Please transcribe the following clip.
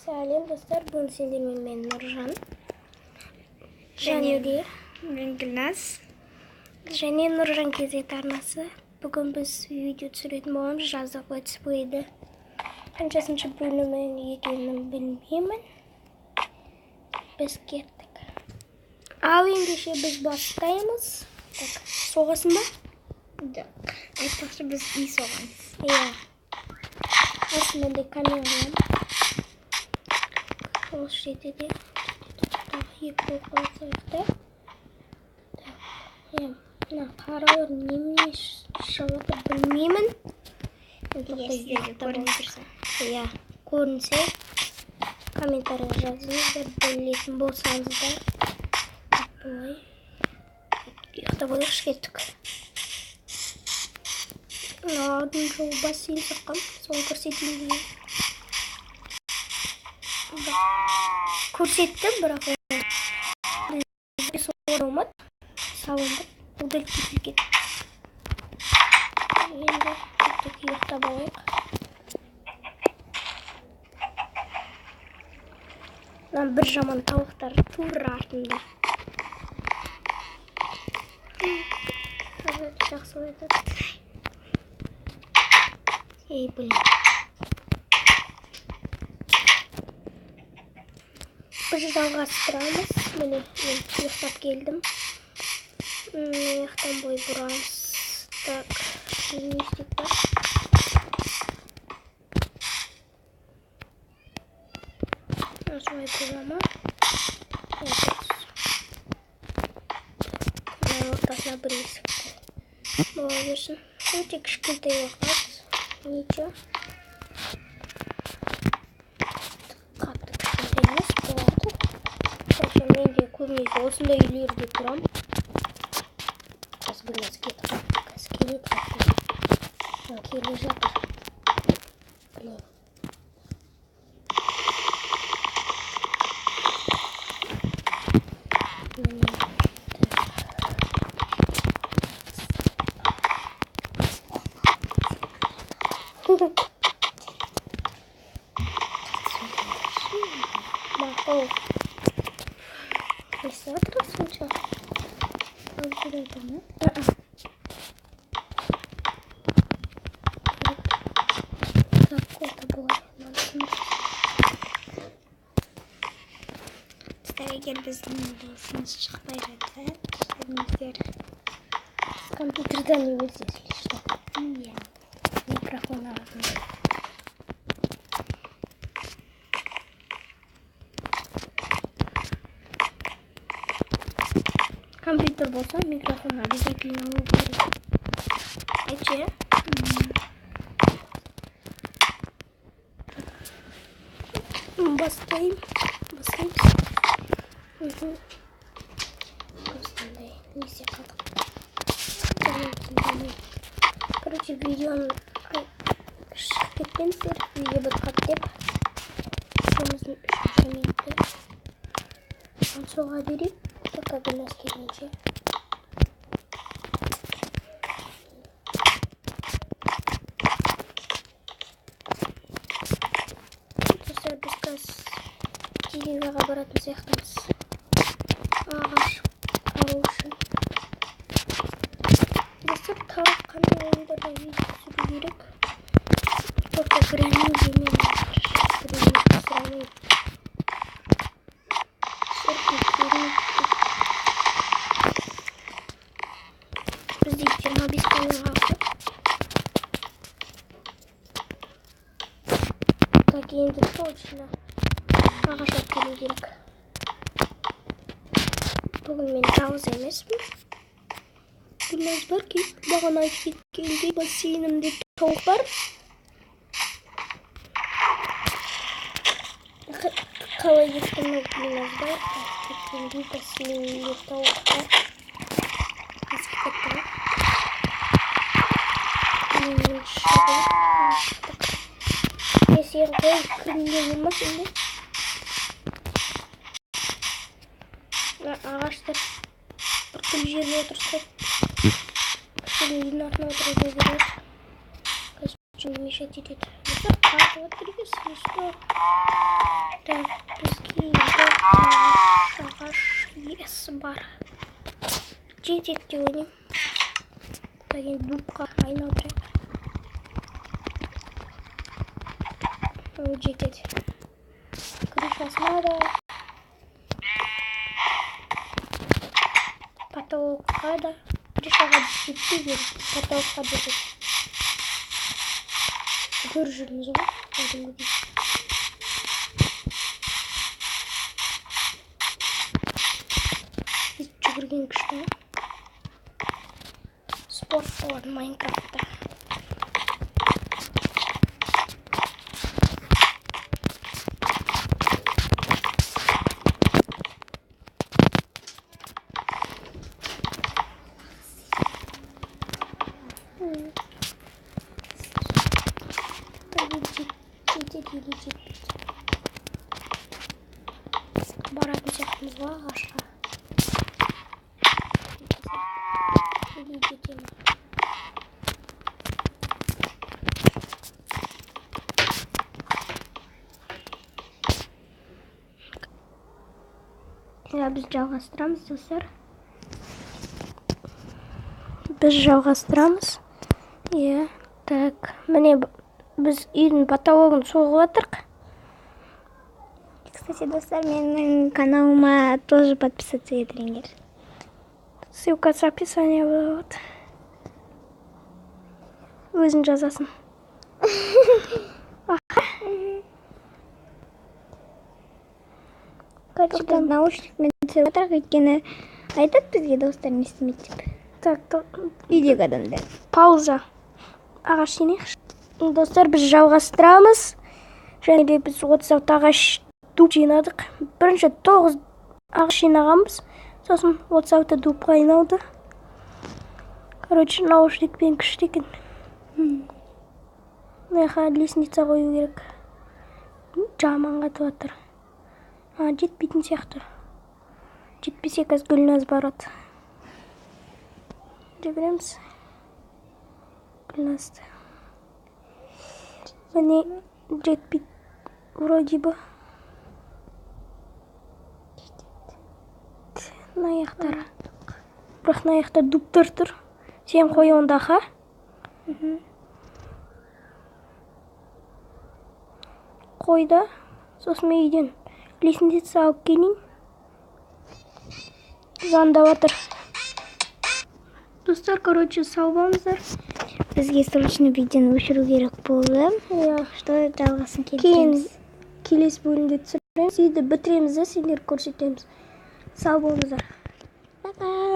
Сәлем достар, бүгін сендермен мен Нұржан және де мен Гүлназ және Нұржан кезет арнасы. Бүгін біз видео түсіретін боламыз. Жаздық Let's Play'ді қаншасыншы бөлімін екенін білмеймін. Біз кеттік. Ал ендеше біз бастаймыз. Так, соғасын ба? жоқ. Айтпақшы біз үй соғамыз. Иә. Осымен де камерам. Ол жерде екі қолқалсайды. Мына қаралар немене шығып білмеймін. Иә, көрінсе комментария жазыңыздар, білетін болсаңыздар. Бұлай ұйықтап алайықшы, кеттік. Алдын жол бассейн соққан, соны көрсетейін деген. Көрсеттім, бірақ солар олмады. Салынды. Ұлдыр кетілген. Енді кеттік, ұйықтап алайық. Мына бір жаман тауықтар тура артында. Жақсы айтады. Ей, блин. Біз жалғастырамыз. Міне, мен ұйықтап келдім. Ұйықтан бой бұрамыз. Так, не істеп бар. Осылай бұра ма? Мына ортасына бір есікті. Бола берсін. Өте кішкентай уақыт. Ничего. Қатты кішкентай емес болады. Сосын мен де көбінесе осындай үйлерде тұрам. Қазір Гүлназ кетіп. Қазір келеді. Келе жатыр. Мақұл. Несі отырасың жа? Ал жүреді ме? Так, қолда болады. Егер біздің досымыз шықпай жатса, кішкеніздер Компьютерден емес, если что. Иә. Микрофон алдым. Компьютер болса, микрофон обязательно алу керек. Айтшы? Бастайым. Осындай несе қалдық. Короче, видеоны шығып кетпеңіздер. Видео бітіп деп. Үшіміздің үшінші минутты. Соға берейік. Пока Гүлназ келгенше. Достар, біз қазір деревняға баратын сияқтымыз. Ағаш алу үшін. Достар, тағы қандай ойындарда видео түсіру керек. Только граню демен сұрамайды. Бізде 25 таңын қалды. Так, енді точно ағаш алып келу керек. Бүгін мен жалғыз емеспін. Гүлназ бар ки, маған айтып кеткендей бассейнімде тауық бар. Қалай еттім Гүлназ бар, кеткендей бассейнімде тауық бар. Сен қой күнде болмас енді. Ағаштар бір күн жерге отырсақ. Үйдің артына отыра береді. Қазір мешать етеді. Қағылып тұрғыз, что? Так, бізге енді ағаш иесі бар. Жетеді деп ойлаймын. Так, енді дупқа айналдырайық. Жетеді. Крышасына да. Потолыққа да. Крышаға жетпей керек. Потолыққа жетеді. Көріп жүрміз ғой. Кәдімгідей. Жүгірген күшті. Спорт болады Майнкрафтта. Баратын сияқтымыз ба ағашқа? Жетеміз. Біз жалғастырамыз, достар. Иә, так. Міне біз үйдің потологын соғып жатырық. Кстати, достар, менің каналыма тоже подписаться етіңдер. Ссылка с описания болады. Өзің жазасын. Короче, біз наушникпен түсіп отырық, өйткені айтады бізге достар не істемейді деп. Так, Үйдегі адамдар. пауза. Ағаш жинайықшы. Достар, біз жалғастырамыз. Және де біз 36 ағаш дуб жинадық. Бірінші 9 ағаш жинағанбыз. Сосын 36 дубқа айналды. Короче, наушникпен күшті екен. Мынаға лестница қою керек. Жаман қатып жатыр. Жетпейтін сияқты. Жетпесе қазір Гүлназ барады. Жібереміз. Гүлназды. Міне жетпейді. Вроде бы. Наяқтар. Бірақ наяқта дубтар тұр. Сен қой онда, ха? Қойда. Сосын үйден лестница алып келейін. Звондап жатыр. Достар, короче, сау болыңыздар. Бізге срочно видеоны өшіру керек болды. Что жалғасын келтіреміз. Келесі бөлімде түсіреміз. Үйді бітіреміз де сендер көрсетеміз. Сау болыңыздар. Пока.